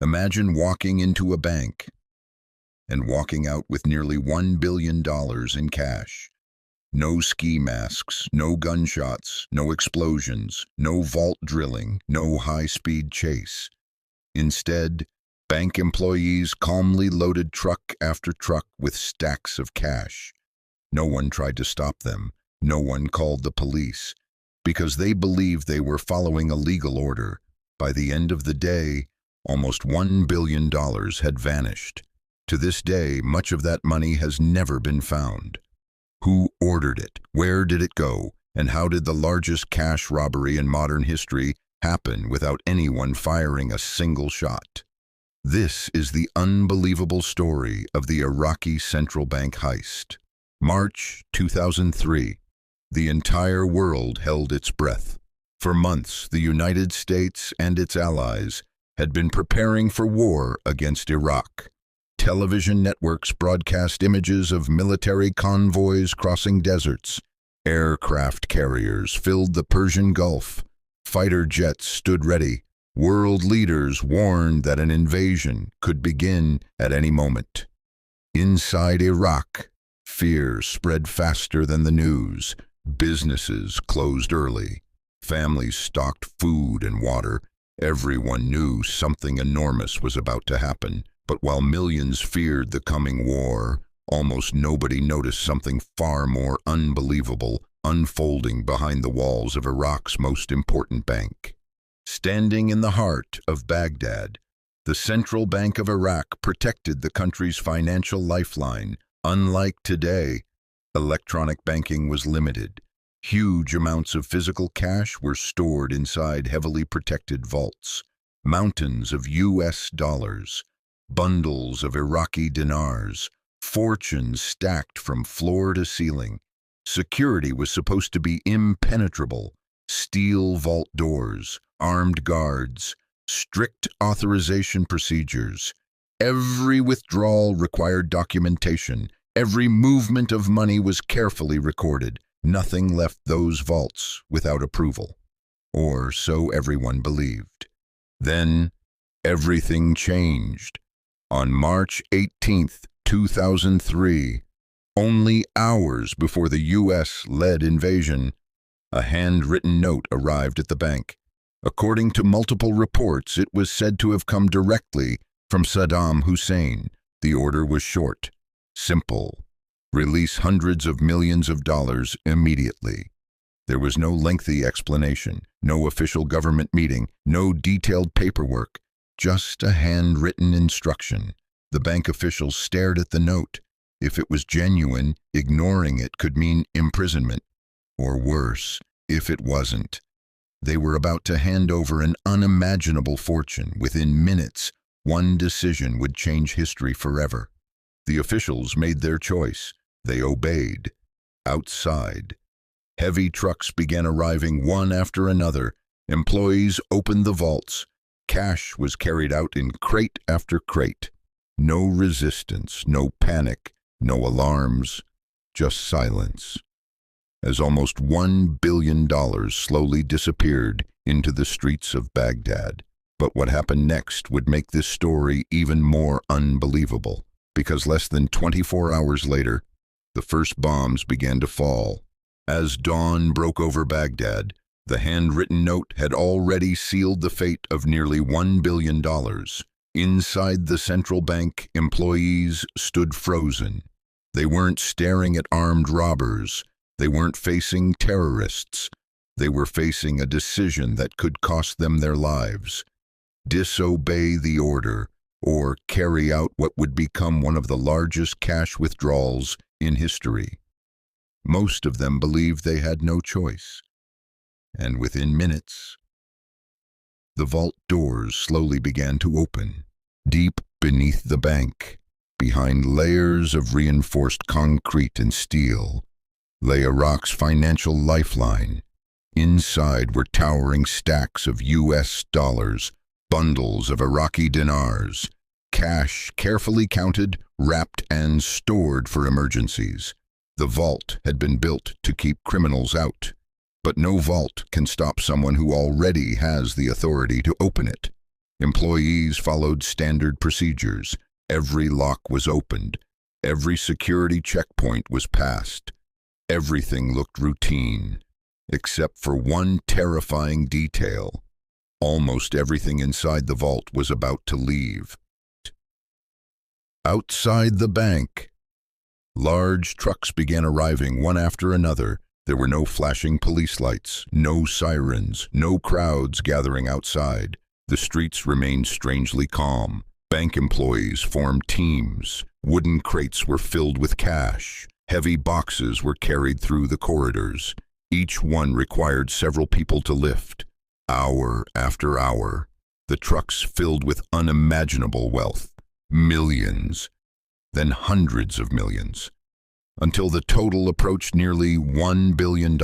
Imagine walking into a bank and walking out with nearly $1 billion in cash. No ski masks, no gunshots, no explosions, no vault drilling, no high-speed chase. Instead, bank employees calmly loaded truck after truck with stacks of cash. No one tried to stop them. No one called the police, because they believed they were following a legal order. By the end of the day, almost $1 billion had vanished. To this day, much of that money has never been found. Who ordered it? Where did it go? And how did the largest cash robbery in modern history happen without anyone firing a single shot? This is the unbelievable story of the Iraqi central bank heist. March 2003. The entire world held its breath. For months, the United States and its allies had been preparing for war against Iraq. Television networks broadcast images of military convoys crossing deserts. Aircraft carriers filled the Persian Gulf. Fighter jets stood ready. World leaders warned that an invasion could begin at any moment. Inside Iraq, fear spread faster than the news. Businesses closed early. Families stocked food and water. Everyone knew something enormous was about to happen. But while millions feared the coming war, almost nobody noticed something far more unbelievable unfolding behind the walls of Iraq's most important bank. Standing in the heart of Baghdad, the Central Bank of Iraq protected the country's financial lifeline. Unlike today, electronic banking was limited. Huge amounts of physical cash were stored inside heavily protected vaults. Mountains of US dollars, bundles of Iraqi dinars, fortunes stacked from floor to ceiling. Security was supposed to be impenetrable. Steel vault doors, armed guards, strict authorization procedures. Every withdrawal required documentation. Every movement of money was carefully recorded. Nothing left those vaults without approval. Or so everyone believed. Then, everything changed. On March 18, 2003, only hours before the U.S.-led invasion, a handwritten note arrived at the bank. According to multiple reports, it was said to have come directly from Saddam Hussein. The order was short, simple: release hundreds of millions of dollars immediately. There was no lengthy explanation, no official government meeting, no detailed paperwork, just a handwritten instruction. The bank officials stared at the note. If it was genuine, ignoring it could mean imprisonment. Or worse, if it wasn't. They were about to hand over an unimaginable fortune. Within minutes, one decision would change history forever. The officials made their choice. They obeyed. Outside, heavy trucks began arriving one after another. Employees opened the vaults. Cash was carried out in crate after crate. No resistance, no panic, no alarms, just silence. As almost $1 billion slowly disappeared into the streets of Baghdad. But what happened next would make this story even more unbelievable, because less than 24 hours later, the first bombs began to fall. As dawn broke over Baghdad, the handwritten note had already sealed the fate of nearly $1 billion. Inside the central bank, employees stood frozen. They weren't staring at armed robbers. They weren't facing terrorists. They were facing a decision that could cost them their lives. Disobey the order, or carry out what would become one of the largest cash withdrawals in history. Most of them believed they had no choice. And within minutes, the vault doors slowly began to open. Deep beneath the bank, behind layers of reinforced concrete and steel, lay Iraq's financial lifeline. Inside were towering stacks of US dollars, bundles of Iraqi dinars, cash carefully counted, wrapped, and stored for emergencies. The vault had been built to keep criminals out, but no vault can stop someone who already has the authority to open it. Employees followed standard procedures. Every lock was opened. Every security checkpoint was passed. Everything looked routine, except for one terrifying detail. Almost everything inside the vault was about to leave. Outside the bank, large trucks began arriving one after another. There were no flashing police lights, no sirens, no crowds gathering outside. The streets remained strangely calm. Bank employees formed teams. Wooden crates were filled with cash. Heavy boxes were carried through the corridors. Each one required several people to lift. Hour after hour, the trucks filled with unimaginable wealth. Millions, then hundreds of millions, until the total approached nearly $1 billion.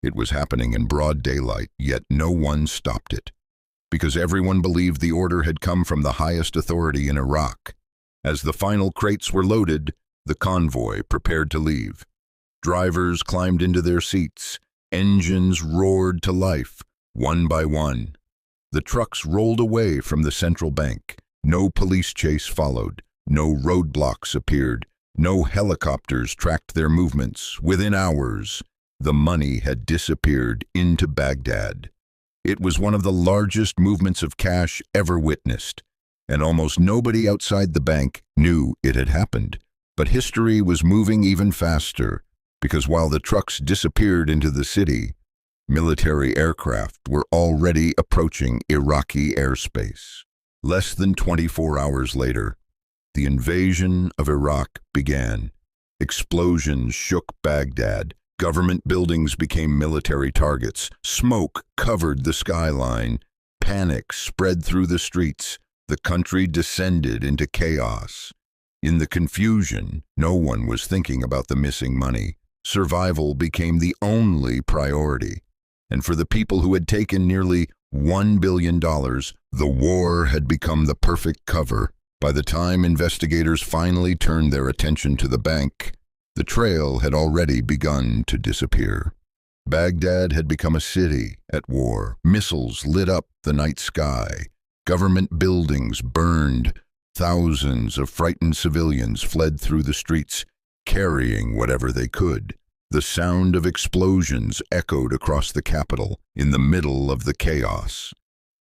It was happening in broad daylight, yet no one stopped it, because everyone believed the order had come from the highest authority in Iraq. As the final crates were loaded, the convoy prepared to leave. Drivers climbed into their seats. Engines roared to life, one by one. The trucks rolled away from the central bank. No police chase followed. No roadblocks appeared. No helicopters tracked their movements. Within hours, the money had disappeared into Baghdad. It was one of the largest movements of cash ever witnessed, and almost nobody outside the bank knew it had happened. But history was moving even faster, because while the trucks disappeared into the city, military aircraft were already approaching Iraqi airspace. Less than 24 hours later, the invasion of Iraq began. Explosions shook Baghdad. Government buildings became military targets. Smoke covered the skyline. Panic spread through the streets. The country descended into chaos. In the confusion, no one was thinking about the missing money. Survival became the only priority. And for the people who had taken nearly $1 billion, the war had become the perfect cover. By the time investigators finally turned their attention to the bank, the trail had already begun to disappear. Baghdad had become a city at war. Missiles lit up the night sky. Government buildings burned. Thousands of frightened civilians fled through the streets, carrying whatever they could. The sound of explosions echoed across the capital in the middle of the chaos.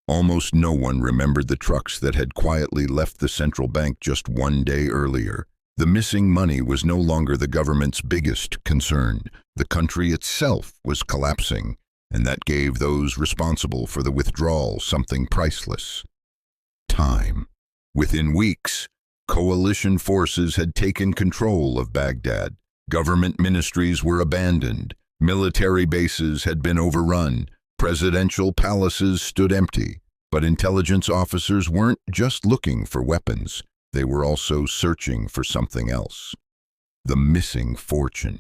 Almost no one remembered the trucks that had quietly left the central bank just one day earlier. The missing money was no longer the government's biggest concern. The country itself was collapsing, and that gave those responsible for the withdrawal something priceless: time. Within weeks, coalition forces had taken control of Baghdad. Government ministries were abandoned. Military bases had been overrun. Presidential palaces stood empty. But intelligence officers weren't just looking for weapons. They were also searching for something else: the missing fortune.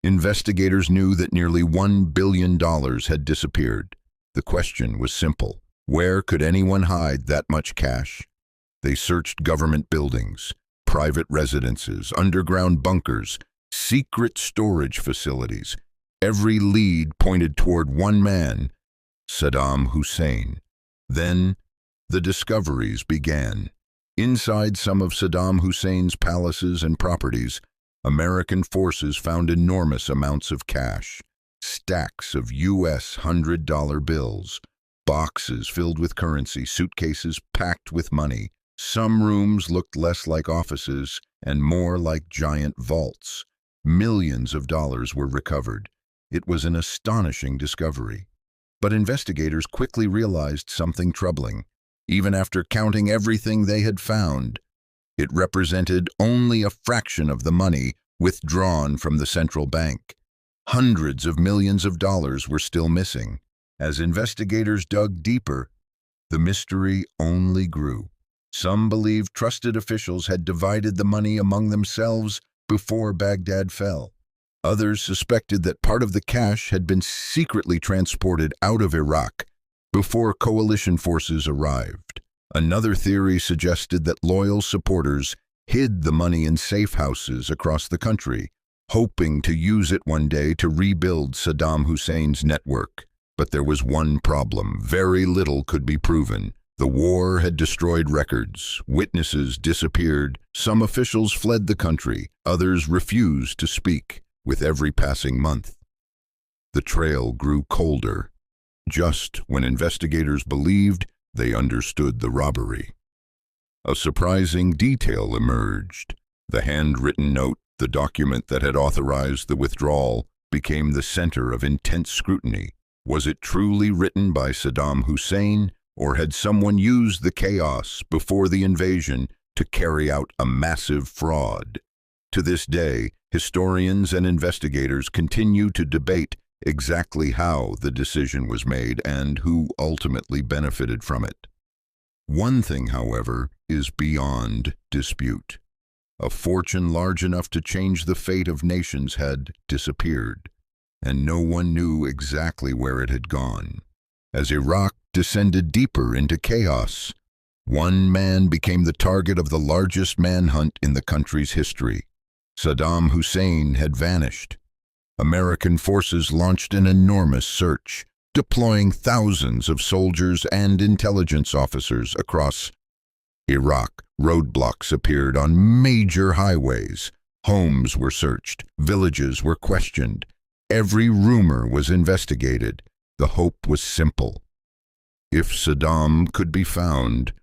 Investigators knew that nearly $1 billion had disappeared. The question was simple: where could anyone hide that much cash? They searched government buildings, private residences, underground bunkers, secret storage facilities. Every lead pointed toward one man: Saddam Hussein. Then, the discoveries began. Inside some of Saddam Hussein's palaces and properties, American forces found enormous amounts of cash. Stacks of US $100 bills, boxes filled with currency, suitcases packed with money. Some rooms looked less like offices and more like giant vaults. Millions of dollars were recovered. It was an astonishing discovery. But investigators quickly realized something troubling. Even after counting everything they had found, it represented only a fraction of the money withdrawn from the central bank. Hundreds of millions of dollars were still missing. As investigators dug deeper, the mystery only grew. Some believed trusted officials had divided the money among themselves before Baghdad fell. Others suspected that part of the cash had been secretly transported out of Iraq before coalition forces arrived. Another theory suggested that loyal supporters hid the money in safe houses across the country, hoping to use it one day to rebuild Saddam Hussein's network. But there was one problem: very little could be proven. The war had destroyed records, witnesses disappeared, some officials fled the country, others refused to speak. With every passing month, the trail grew colder, just when investigators believed they understood the robbery. A surprising detail emerged. The handwritten note, the document that had authorized the withdrawal, became the center of intense scrutiny. Was it truly written by Saddam Hussein, or had someone used the chaos before the invasion to carry out a massive fraud? To this day, historians and investigators continue to debate exactly how the decision was made and who ultimately benefited from it. One thing, however, is beyond dispute. A fortune large enough to change the fate of nations had disappeared, and no one knew exactly where it had gone. As Iraq descended deeper into chaos, one man became the target of the largest manhunt in the country's history. Saddam Hussein had vanished. American forces launched an enormous search, deploying thousands of soldiers and intelligence officers across Iraq. Roadblocks appeared on major highways. Homes were searched. Villages were questioned. Every rumor was investigated. The hope was simple. If Saddam could be found,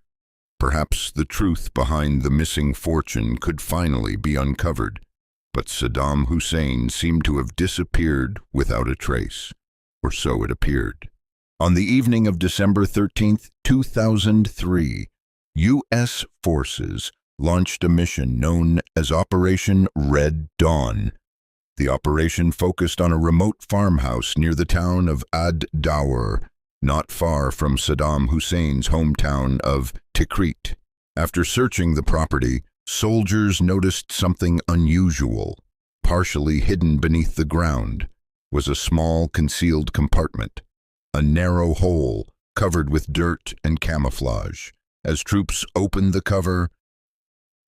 perhaps the truth behind the missing fortune could finally be uncovered. But Saddam Hussein seemed to have disappeared without a trace, or so it appeared. On the evening of December 13, 2003, U.S. forces launched a mission known as Operation Red Dawn. The operation focused on a remote farmhouse near the town of Ad-Dawr, not far from Saddam Hussein's hometown of Tikrit. After searching the property, soldiers noticed something unusual. Partially hidden beneath the ground was a small concealed compartment, a narrow hole covered with dirt and camouflage. As troops opened the cover,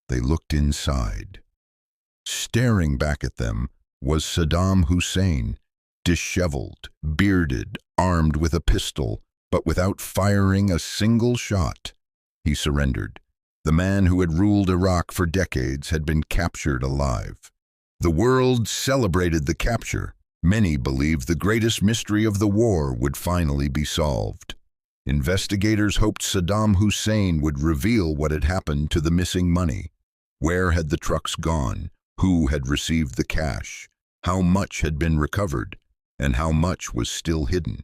they looked inside. Staring back at them was Saddam Hussein, disheveled, bearded, armed with a pistol, but without firing a single shot. He surrendered. The man who had ruled Iraq for decades had been captured alive. The world celebrated the capture. Many believed the greatest mystery of the war would finally be solved. Investigators hoped Saddam Hussein would reveal what had happened to the missing money. Where had the trucks gone? Who had received the cash? How much had been recovered? And how much was still hidden?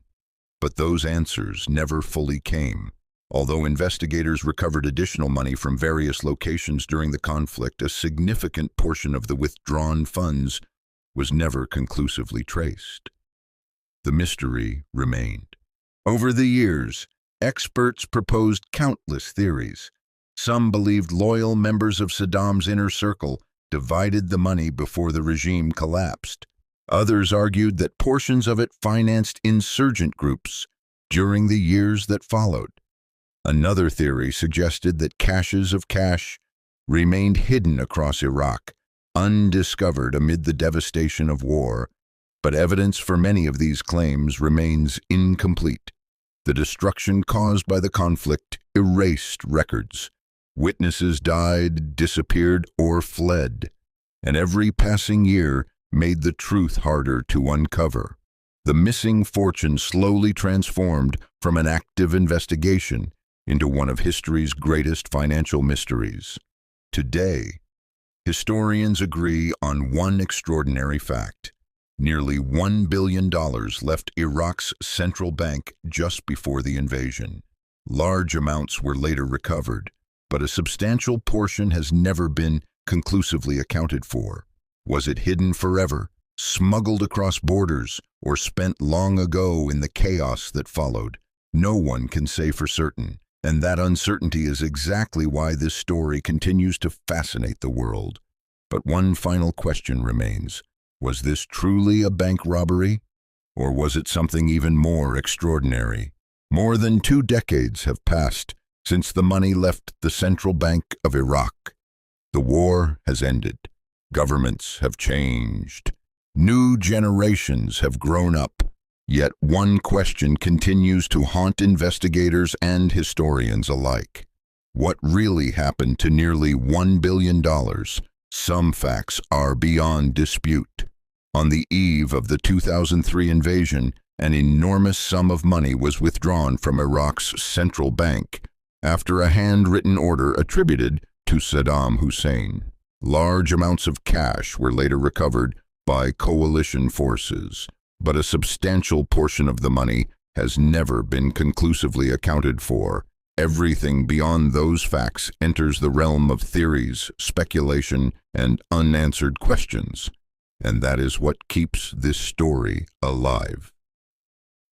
But those answers never fully came. Although investigators recovered additional money from various locations during the conflict, a significant portion of the withdrawn funds was never conclusively traced. The mystery remained. Over the years, experts proposed countless theories. Some believed loyal members of Saddam's inner circle divided the money before the regime collapsed. Others argued that portions of it financed insurgent groups during the years that followed. Another theory suggested that caches of cash remained hidden across Iraq, undiscovered amid the devastation of war, but evidence for many of these claims remains incomplete. The destruction caused by the conflict erased records. Witnesses died, disappeared, or fled, and every passing year made the truth harder to uncover. The missing fortune slowly transformed from an active investigation into one of history's greatest financial mysteries. Today, historians agree on one extraordinary fact. Nearly $1 billion left Iraq's central bank just before the invasion. Large amounts were later recovered, but a substantial portion has never been conclusively accounted for. Was it hidden forever, smuggled across borders, or spent long ago in the chaos that followed? No one can say for certain, and that uncertainty is exactly why this story continues to fascinate the world. But one final question remains. Was this truly a bank robbery? Or was it something even more extraordinary? More than 2 decades have passed since the money left the central bank of Iraq. The war has ended. Governments have changed. New generations have grown up. Yet one question continues to haunt investigators and historians alike. What really happened to nearly $1 billion? Some facts are beyond dispute. On the eve of the 2003 invasion, an enormous sum of money was withdrawn from Iraq's central bank after a handwritten order attributed to Saddam Hussein. Large amounts of cash were later recovered by coalition forces, but a substantial portion of the money has never been conclusively accounted for. Everything beyond those facts enters the realm of theories, speculation, and unanswered questions, and that is what keeps this story alive.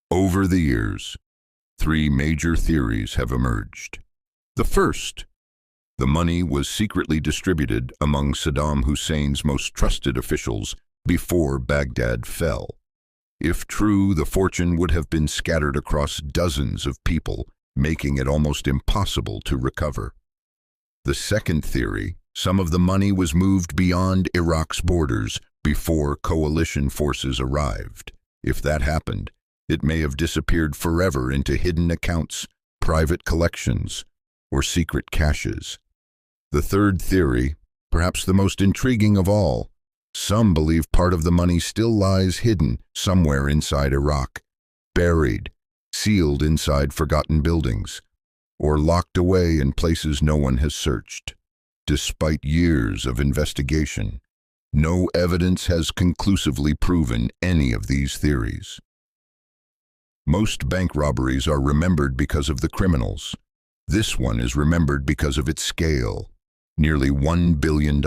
Over the years, three major theories have emerged. The first: the money was secretly distributed among Saddam Hussein's most trusted officials before Baghdad fell. If true, the fortune would have been scattered across dozens of people, making it almost impossible to recover. The second theory: some of the money was moved beyond Iraq's borders before coalition forces arrived. If that happened, it may have disappeared forever into hidden accounts, private collections, or secret caches. The third theory, perhaps the most intriguing of all: some believe part of the money still lies hidden somewhere inside Iraq, buried, sealed inside forgotten buildings, or locked away in places no one has searched. Despite years of investigation, no evidence has conclusively proven any of these theories. Most bank robberies are remembered because of the criminals. This one is remembered because of its scale. Nearly $1 billion.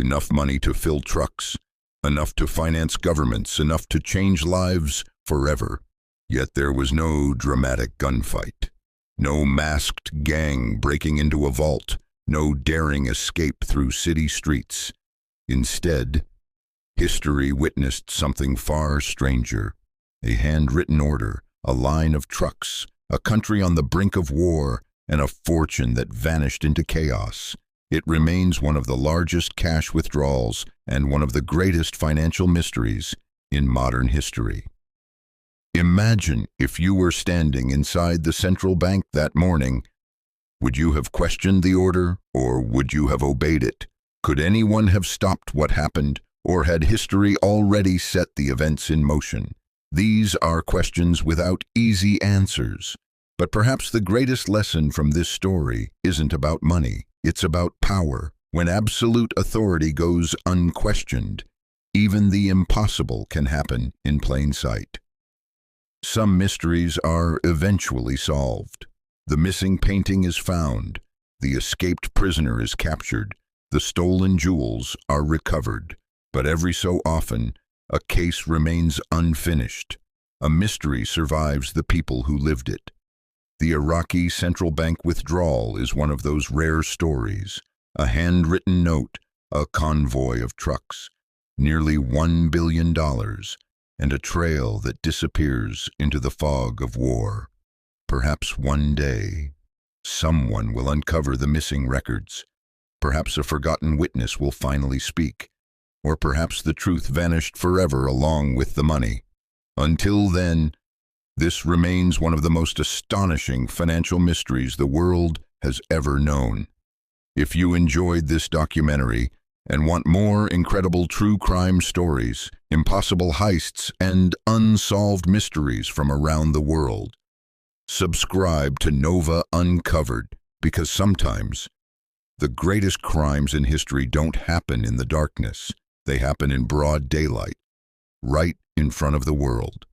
Enough money to fill trucks, enough to finance governments, enough to change lives forever. Yet there was no dramatic gunfight, no masked gang breaking into a vault, no daring escape through city streets. Instead, history witnessed something far stranger: a handwritten order, a line of trucks, a country on the brink of war, and a fortune that vanished into chaos. It remains one of the largest cash withdrawals and one of the greatest financial mysteries in modern history. Imagine if you were standing inside the central bank that morning. Would you have questioned the order, or would you have obeyed it? Could anyone have stopped what happened, or had history already set the events in motion? These are questions without easy answers. But perhaps the greatest lesson from this story isn't about money. It's about power. When absolute authority goes unquestioned, even the impossible can happen in plain sight. Some mysteries are eventually solved. The missing painting is found. The escaped prisoner is captured. The stolen jewels are recovered. But every so often, a case remains unfinished. A mystery survives the people who lived it. The Iraqi central bank withdrawal is one of those rare stories. A handwritten note, a convoy of trucks, nearly $1 billion, and a trail that disappears into the fog of war. Perhaps one day, someone will uncover the missing records. Perhaps a forgotten witness will finally speak. Or perhaps the truth vanished forever along with the money. Until then, this remains one of the most astonishing financial mysteries the world has ever known. If you enjoyed this documentary and want more incredible true crime stories, impossible heists, and unsolved mysteries from around the world, subscribe to Nova Uncovered, because sometimes the greatest crimes in history don't happen in the darkness. They happen in broad daylight, right in front of the world.